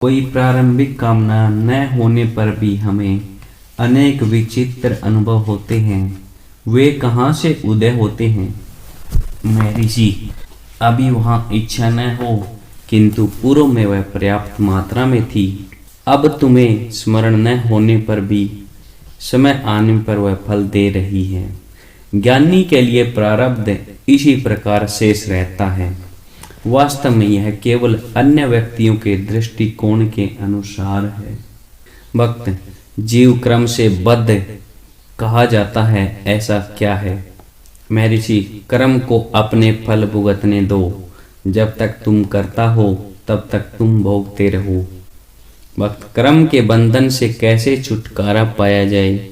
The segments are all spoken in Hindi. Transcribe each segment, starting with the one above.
कोई प्रारंभिक कामना न होने पर भी हमें अनेक विचित्र अनुभव होते हैं। वे कहाँ से उदय होते हैं? महर्षि, अभी वहाँ इच्छा न हो, किंतु पूर्व में वह पर्याप्त मात्रा में थी। अब तुम्हें स्मरण न होने पर भी समय आने पर वह फल दे रही है। ज्ञानी के लिए प्रारब्ध इसी प्रकार शेष रहता है। वास्तव में यह केवल अन्य व्यक्तियों के दृष्टिकोण के अनुसार है। भक्त, जीव क्रम से बद्ध कहा जाता है, ऐसा क्या है? महर्षि, कर्म को अपने फल भुगतने दो। जब तक तुम करता हो तब तक तुम भोगते रहो। भक्त, कर्म के बंधन से कैसे छुटकारा पाया जाए?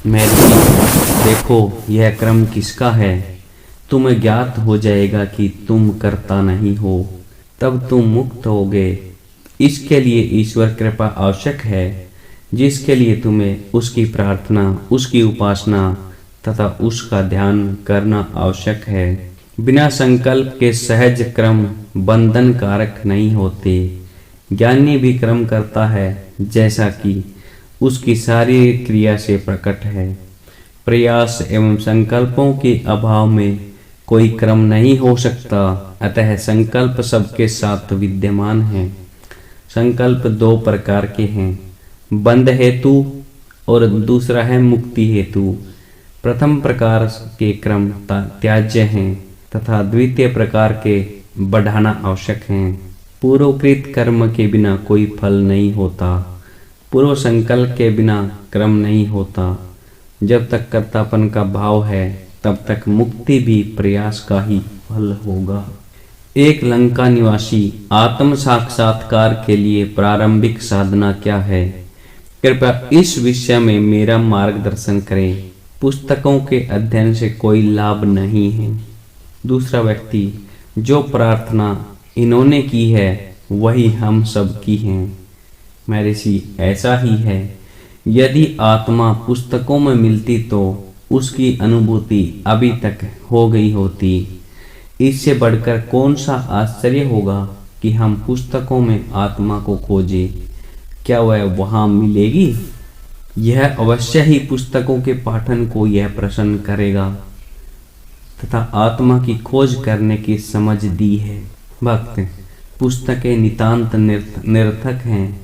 महर्षि, देखो यह क्रम किसका है। तुम्हें ज्ञात हो जाएगा कि तुम करता नहीं हो, तब तुम मुक्त होगे। इसके लिए ईश्वर कृपा आवश्यक है, जिसके लिए तुम्हें उसकी प्रार्थना, उसकी उपासना तथा उसका ध्यान करना आवश्यक है। बिना संकल्प के सहज क्रम बंधन कारक नहीं होते। ज्ञानी भी क्रम करता है, जैसा कि उसकी सारी क्रिया से प्रकट है। प्रयास एवं संकल्पों के अभाव में कोई क्रम नहीं हो सकता। अतः संकल्प सबके साथ विद्यमान है। संकल्प दो प्रकार के हैं, बंध हेतु और दूसरा है मुक्ति हेतु। प्रथम प्रकार के क्रम त्याज्य हैं तथा द्वितीय प्रकार के बढ़ाना आवश्यक हैं। पूर्वकृत कर्म के बिना कोई फल नहीं होता। पूर्व संकल्प के बिना क्रम नहीं होता। जब तक कर्तापन का भाव है, तब तक मुक्ति भी प्रयास का ही फल होगा। एक लंका निवासी आत्म साक्षात्कार के लिए प्रारंभिक साधना क्या है? कृपया इस विषय में मेरा मार्गदर्शन करें। पुस्तकों के अध्ययन से कोई लाभ नहीं है। दूसरा व्यक्ति, जो प्रार्थना इन्होंने की है वही हम सब की है। महर्षि, ऐसा ही है। यदि आत्मा पुस्तकों में मिलती तो उसकी अनुभूति अभी तक हो गई होती। इससे बढ़कर कौन सा आश्चर्य होगा कि हम पुस्तकों में आत्मा को खोजें। क्या वह वहाँ मिलेगी? यह अवश्य ही पुस्तकों के पाठन को यह प्रसन्न करेगा तथा आत्मा की खोज करने की समझ दी है। भक्त, पुस्तकें नितांत निरर्थक हैं।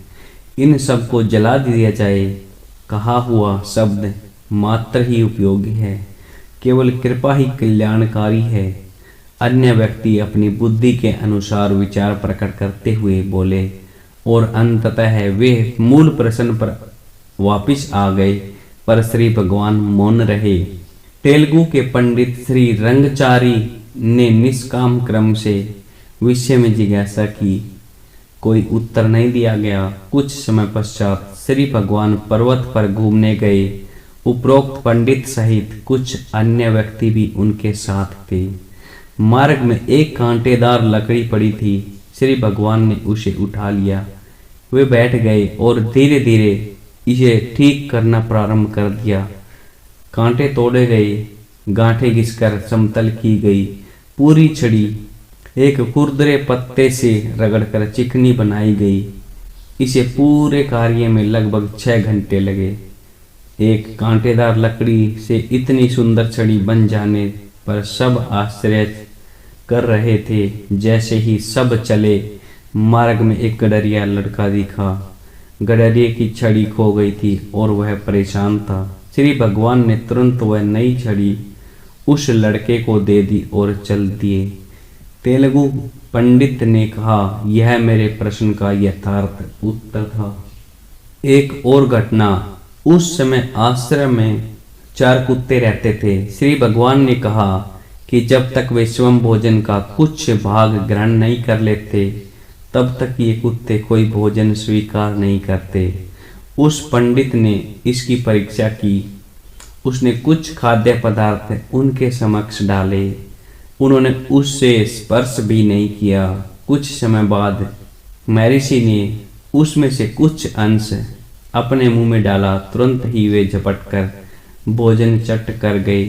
इन सब को जला दिया जाए। कहा हुआ शब्द मात्र ही उपयोगी है। केवल कृपा ही कल्याणकारी है। अन्य व्यक्ति अपनी बुद्धि के अनुसार विचार प्रकट करते हुए बोले और अंततः वे मूल प्रश्न पर वापिस आ गए, पर श्री भगवान मौन रहे। तेलुगु के पंडित श्री रंगचारी ने निष्काम क्रम से विषय में जिज्ञासा की। कोई उत्तर नहीं दिया गया। कुछ समय पश्चात श्री भगवान पर्वत पर घूमने गए। उपरोक्त पंडित सहित कुछ अन्य व्यक्ति भी उनके साथ थे। मार्ग में एक कांटेदार लकड़ी पड़ी थी। श्री भगवान ने उसे उठा लिया। वे बैठ गए और धीरे धीरे इसे ठीक करना प्रारंभ कर दिया। कांटे तोड़े गए, गांठें घिसकर समतल की गई। पूरी छड़ी एक खुरदरे पत्ते से रगड़कर चिकनी बनाई गई। इसे पूरे कार्य में लगभग 6 घंटे लगे। एक कांटेदार लकड़ी से इतनी सुंदर छड़ी बन जाने पर सब आश्चर्य कर रहे थे। जैसे ही सब चले, मार्ग में एक गडरिया लड़का दिखा। गडरिये की छड़ी खो गई थी और वह परेशान था। श्री भगवान ने तुरंत वह नई छड़ी उस लड़के को दे दी और चल दिए। तेलुगु पंडित ने कहा, यह मेरे प्रश्न का यथार्थ उत्तर था। एक और घटना। उस समय आश्रम में 4 कुत्ते रहते थे। श्री भगवान ने कहा कि जब तक वे स्वयं भोजन का कुछ भाग ग्रहण नहीं कर लेते, तब तक ये कुत्ते कोई भोजन स्वीकार नहीं करते। उस पंडित ने इसकी परीक्षा की। उसने कुछ खाद्य पदार्थ उनके समक्ष डाले। उन्होंने उससे स्पर्श भी नहीं किया। कुछ समय बाद महर्षि ने उसमें से कुछ अंश अपने मुंह में डाला। तुरंत ही वे झपट कर भोजन चट कर गए।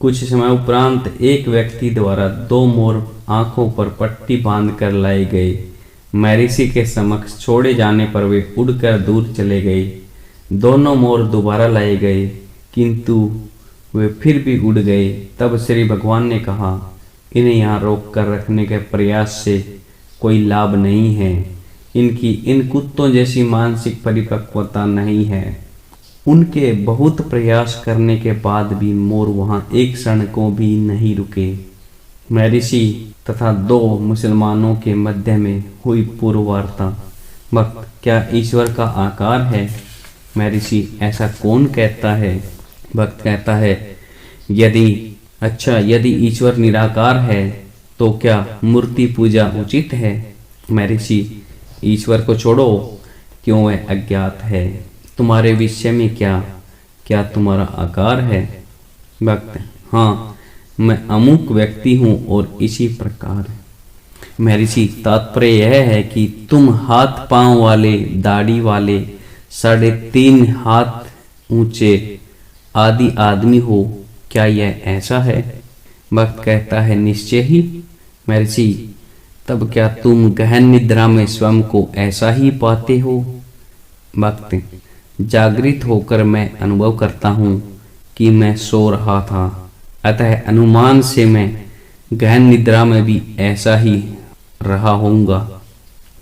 कुछ समय उपरांत एक व्यक्ति द्वारा 2 मोर आंखों पर पट्टी बांध कर लाए गए। महर्षि के समक्ष छोड़े जाने पर वे उड़कर दूर चले गए। दोनों मोर दोबारा लाए गए, किंतु वे फिर भी उड़ गए। तब श्री भगवान ने कहा, इन्हें यहाँ रोक कर रखने के प्रयास से कोई लाभ नहीं है। इनकी इन कुत्तों जैसी मानसिक परिपक्वता नहीं है। उनके बहुत प्रयास करने के बाद भी मोर वहाँ एक क्षण को भी नहीं रुके। महर्षि तथा दो मुसलमानों के मध्य में हुई पूर्व वार्ता। भक्त, क्या ईश्वर का आकार है? महर्षि, ऐसा कौन कहता है? भक्त कहता है, यदि ईश्वर निराकार है तो क्या मूर्ति पूजा उचित है? महर्षि, ईश्वर को छोड़ो, क्यों वह अज्ञात है। तुम्हारे विषय में क्या तुम्हारा आकार है? भक्त, हाँ, मैं अमुक व्यक्ति हूँ और इसी प्रकार। महर्षि, तात्पर्य यह है कि तुम हाथ पांव वाले, दाढ़ी वाले, 3.5 हाथ ऊंचे आदि आदमी हो, क्या यह ऐसा है? भक्त कहता है, निश्चय ही। महर्षि, तब क्या तुम गहन निद्रा में स्वयं को ऐसा ही पाते हो? भक्त, जागृत होकर मैं अनुभव करता हूँ कि मैं सो रहा था, अतः अनुमान से मैं गहन निद्रा में भी ऐसा ही रहा होऊंगा।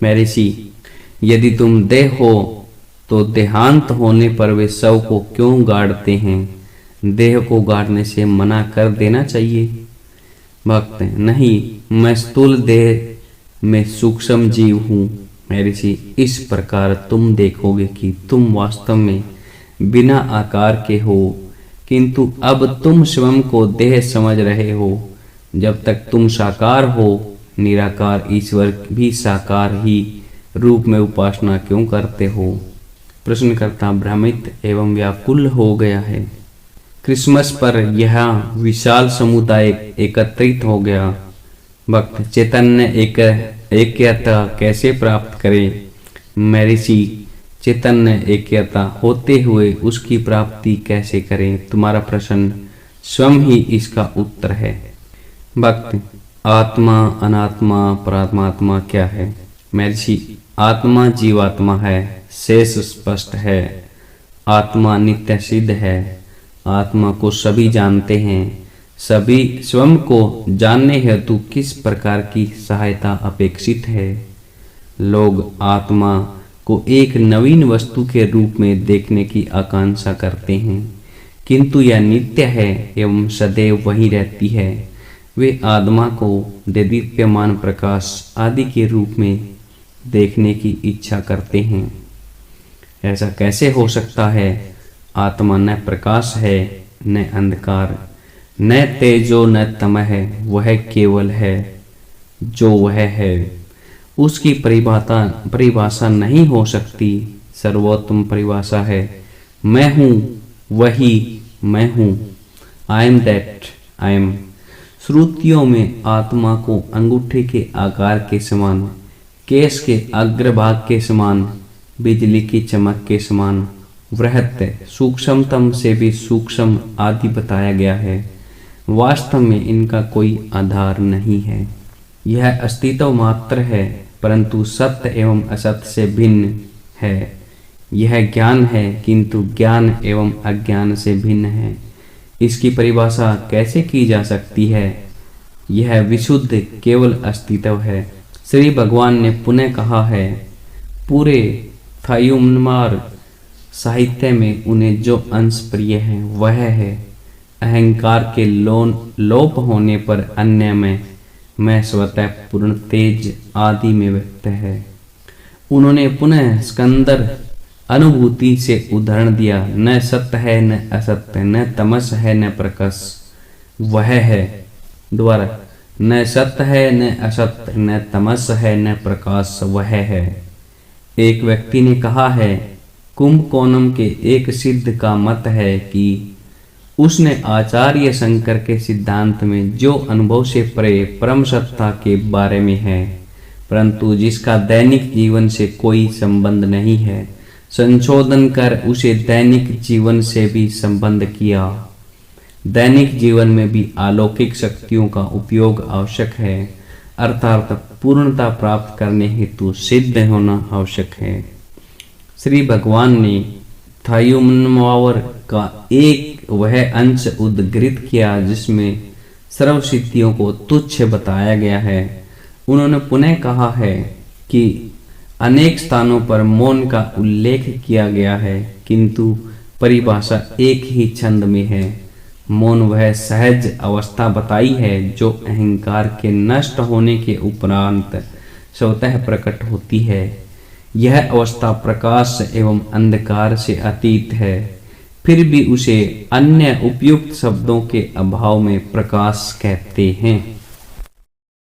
महर्षि, यदि तुम देह हो तो देहांत होने पर वे शव को क्यों गाड़ते हैं? देह को गाड़ने से मना कर देना चाहिए। भक्त, नहीं, मैं स्थूल देह में सूक्ष्म जीव हूँ। महर्षि, इस प्रकार तुम देखोगे कि तुम वास्तव में बिना आकार के हो, किंतु अब तुम स्वयं को देह समझ रहे हो। जब तक तुम साकार हो, निराकार ईश्वर भी साकार ही रूप में उपासना क्यों करते हो? प्रश्नकर्ता भ्रमित एवं व्याकुल हो गया है। क्रिसमस पर यह विशाल समुदाय एकत्रित हो गया। भक्त, चैतन्य ऐक्यता कैसे प्राप्त करें? महर्षि, चैतन्य ऐक्यता होते हुए उसकी प्राप्ति कैसे करें? तुम्हारा प्रश्न स्वयं ही इसका उत्तर है। भक्त, आत्मा, अनात्मा, परमात्मा क्या है? महर्षि, आत्मा जीवात्मा है, शेष स्पष्ट है। आत्मा नित्य सिद्ध है। आत्मा को सभी जानते हैं। सभी स्वयं को जानने हेतु किस प्रकार की सहायता अपेक्षित है? लोग आत्मा को एक नवीन वस्तु के रूप में देखने की आकांक्षा करते हैं, किंतु यह नित्य है एवं सदैव वहीं रहती है। वे आत्मा को देदीप्यमान प्रकाश आदि के रूप में देखने की इच्छा करते हैं। ऐसा कैसे हो सकता है? आत्मा न प्रकाश है, न अंधकार, न तेजो न तमः है। वह केवल है जो वह है। उसकी परिभाषा नहीं हो सकती। सर्वोत्तम परिभाषा है, मैं हूँ वही मैं हूँ। I am that I am. श्रुतियों में आत्मा को अंगूठे के आकार के समान, केश के अग्रभाग के समान, बिजली की चमक के समान, वृहत, सूक्ष्मतम से भी सूक्ष्म आदि बताया गया है। वास्तव में इनका कोई आधार नहीं है। यह अस्तित्व मात्र है, परंतु सत्य एवं असत्य से भिन्न है। यह ज्ञान है, किंतु ज्ञान एवं अज्ञान से भिन्न है। इसकी परिभाषा कैसे की जा सकती है? यह विशुद्ध केवल अस्तित्व है। श्री भगवान ने पुनः कहा है, पूरे थायुमनार साहित्य में उन्हें जो अंश प्रिय है वह है अहंकार के लोप होने पर अन्य में मैं स्वतः पूर्ण तेज आदि में व्यक्त है। उन्होंने पुनः स्कंदर अनुभूति से उदाहरण दिया, न सत्य है न असत्य, न तमस है न प्रकाश, वह है। द्वारा, न सत्य है न असत्य, न तमस है न प्रकाश, वह है। एक व्यक्ति ने कहा है, कुंभकोणम के एक सिद्ध का मत है कि उसने आचार्य शंकर के सिद्धांत में जो अनुभव से परे परम सत्ता के बारे में है, परंतु जिसका दैनिक जीवन से कोई संबंध नहीं है, संशोधन कर उसे दैनिक जीवन से भी संबंध किया। दैनिक जीवन में भी अलौकिक शक्तियों का उपयोग आवश्यक है, अर्थात पूर्णता प्राप्त करने हेतु सिद्ध होना आवश्यक है। श्री भगवान ने थायुमन्वावर का एक वह अंश उद्धृत किया जिसमें सर्व सिद्धियों को तुच्छ बताया गया है। उन्होंने पुनः कहा है कि अनेक स्थानों पर मौन का उल्लेख किया गया है, किंतु परिभाषा एक ही छंद में है। मौन वह सहज अवस्था बताई है जो अहंकार के नष्ट होने के उपरांत स्वतः प्रकट होती है। यह अवस्था प्रकाश एवं अंधकार से अतीत है, फिर भी उसे अन्य उपयुक्त शब्दों के अभाव में प्रकाश कहते हैं।